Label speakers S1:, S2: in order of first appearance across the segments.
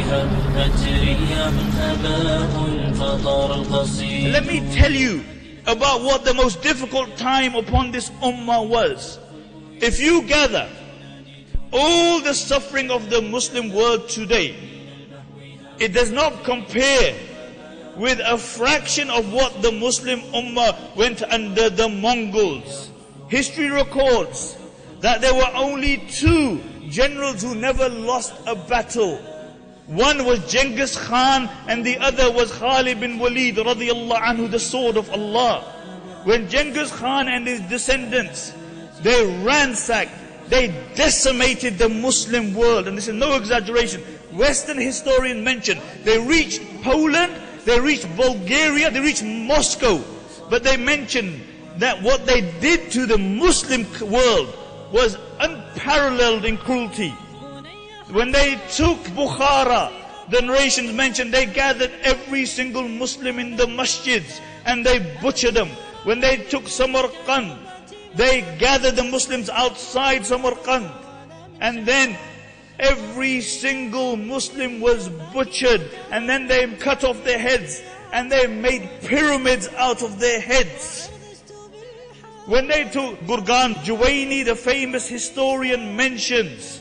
S1: Let me tell you about what the most difficult time upon this ummah was. If you gather all the suffering of the Muslim world today, it does not compare with a fraction of what the Muslim ummah went under the Mongols. History records that there were only two generals who never lost a battle. One was Genghis Khan and the other was Khalid bin Walid radiyallahu anhu, the sword of Allah. When Genghis Khan and his descendants, they ransacked, they decimated the Muslim world, and this is no exaggeration. Western historians mention they reached Poland, they reached Bulgaria, they reached Moscow, but they mention that what they did to the Muslim world was unparalleled in cruelty. When they took Bukhara, the narrations mention they gathered every single Muslim in the masjids and they butchered them. When they took Samarkand, they gathered the Muslims outside Samarkand, and then every single Muslim was butchered, and then they cut off their heads and they made pyramids out of their heads. When they took Gurgan, Juwaini, the famous historian, mentions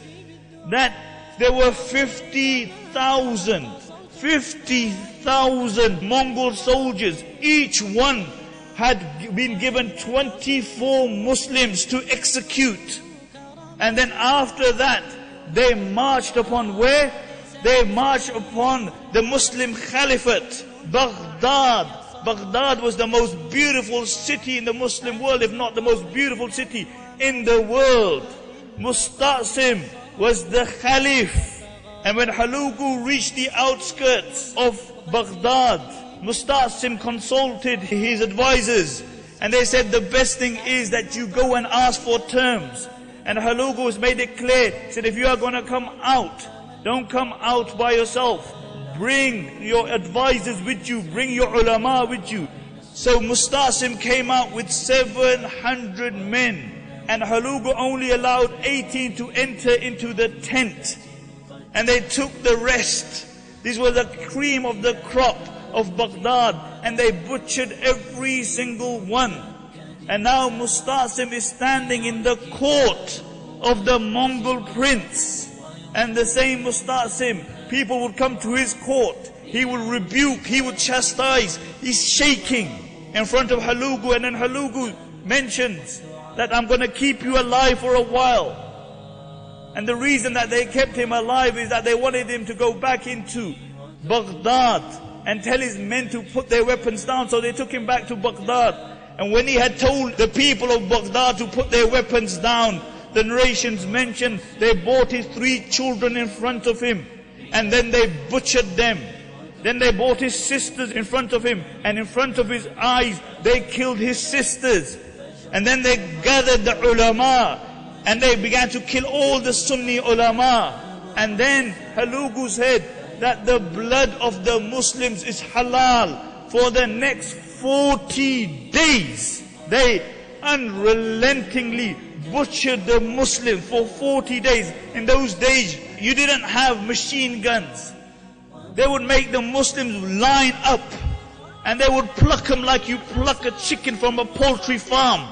S1: that there were 50,000 Mongol soldiers. Each one had been given 24 Muslims to execute. And then after that, they marched upon where? They marched upon the Muslim Caliphate, Baghdad. Baghdad was the most beautiful city in the Muslim world, if not the most beautiful city in the world. Musta'sim was the Caliph. And when Hulugu reached the outskirts of Baghdad, Musta'sim consulted his advisors, and they said the best thing is that you go and ask for terms. And Hulugu has made it clear, he said, if you are going to come out, don't come out by yourself. Bring your advisors with you, bring your ulama with you. So Musta'sim came out with 700 men, and Hulugu only allowed 18 to enter into the tent. And they took the rest. These were the cream of the crop of Baghdad, and they butchered every single one. And now Musta'sim is standing in the court of the Mongol prince. And the same Musta'sim, people would come to his court. He would rebuke, he would chastise. He's shaking in front of Hulugu. And then Hulugu mentions that I'm going to keep you alive for a while. And the reason that they kept him alive is that they wanted him to go back into Baghdad and tell his men to put their weapons down. So they took him back to Baghdad. And when he had told the people of Baghdad to put their weapons down, the narrations mention they brought his 3 children in front of him, and then they butchered them. Then they brought his sisters in front of him, and in front of his eyes they killed his sisters. And then they gathered the ulama, and they began to kill all the Sunni ulama. And then Hulugu said that the blood of the Muslims is halal. For the next 40 days, they unrelentingly butchered the Muslims for 40 days. In those days, you didn't have machine guns. They would make the Muslims line up, and they would pluck them like you pluck a chicken from a poultry farm.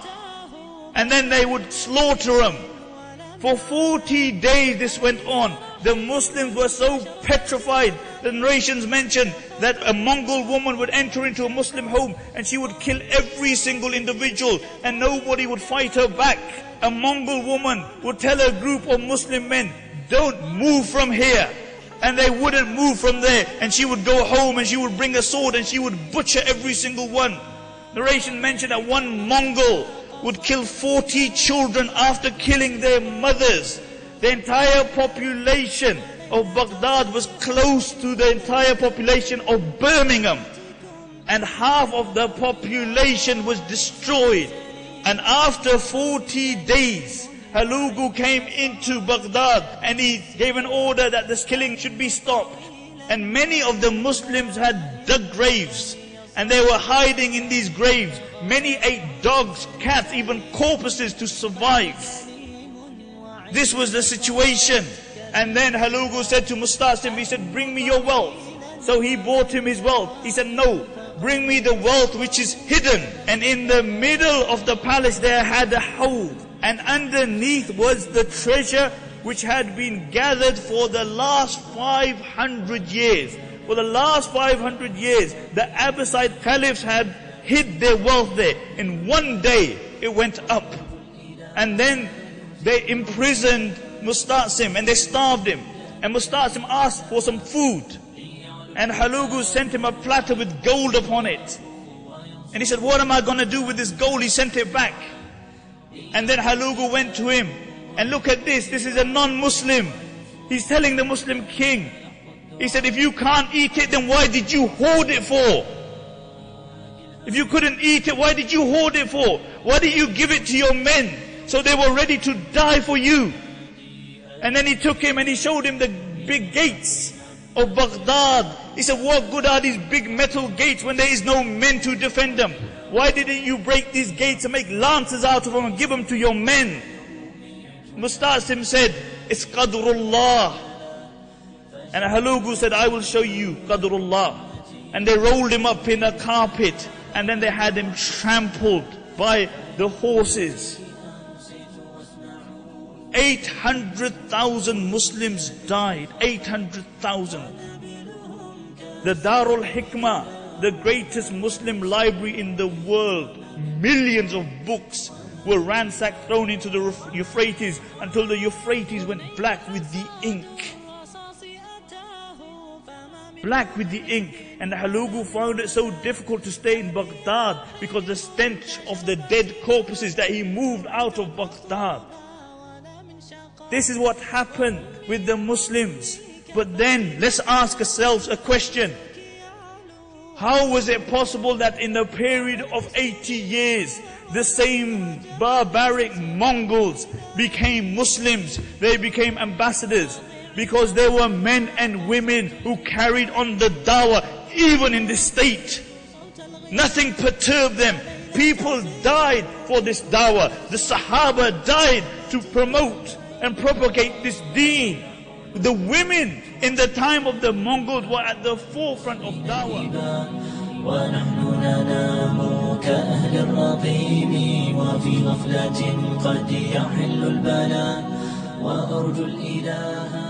S1: And then they would slaughter them. For 40 days this went on. The Muslims were so petrified. The narrations mention that a Mongol woman would enter into a Muslim home and she would kill every single individual, and nobody would fight her back. A Mongol woman would tell a group of Muslim men, don't move from here. And they wouldn't move from there. And she would go home and she would bring a sword and she would butcher every single one. Narration mentioned that one Mongol would kill 40 children after killing their mothers. The entire population of Baghdad was close to the entire population of Birmingham. And half of the population was destroyed. And after 40 days, Hulugu came into Baghdad and he gave an order that this killing should be stopped. And many of the Muslims had dug graves, and they were hiding in these graves. Many ate dogs, cats, even corpses to survive. This was the situation. And then Halugu said to Mustasim, he said, bring me your wealth. So he brought him his wealth. He said, no, bring me the wealth which is hidden. And in the middle of the palace there had a hawd. And underneath was the treasure which had been gathered for the last 500 years. For the last 500 years, the Abbasid caliphs had hid their wealth there. In one day, it went up. And then they imprisoned Mustasim and they starved him. And Mustasim asked for some food. And Halugu sent him a platter with gold upon it. And he said, what am I going to do with this gold? He sent it back. And then Halugu went to him. And look at this. This is a non-Muslim. He's telling the Muslim king. He said, if you can't eat it, then why did you hoard it for? If you couldn't eat it, why did you hoard it for? Why did you give it to your men? So they were ready to die for you. And then he took him and he showed him the big gates of Baghdad. He said, what good are these big metal gates when there is no men to defend them? Why didn't you break these gates and make lances out of them and give them to your men? Mustasim said, it's Qadrullah. And Halugu said, I will show you Qadrullah. And they rolled him up in a carpet. And then they had him trampled by the horses. 800,000 Muslims died. 800,000. The Darul Hikmah, the greatest Muslim library in the world, millions of books were ransacked, thrown into the Euphrates until the Euphrates went black with the ink. Black with the ink. And Halugu found it so difficult to stay in Baghdad because the stench of the dead corpses that he moved out of Baghdad. This is what happened with the Muslims. But then, let's ask ourselves a question. How was it possible that in a period of 80 years, the same barbaric Mongols became Muslims? They became ambassadors. Because there were men and women who carried on the dawah, even in this state. Nothing perturbed them. People died for this dawah. The Sahaba died to promote and propagate this deen. The women in the time of the Mongols were at the forefront of dawah.
S2: ونحن ننام كأهل الرقيب وفي غفلة قد يحل البلاء وأرجو الإله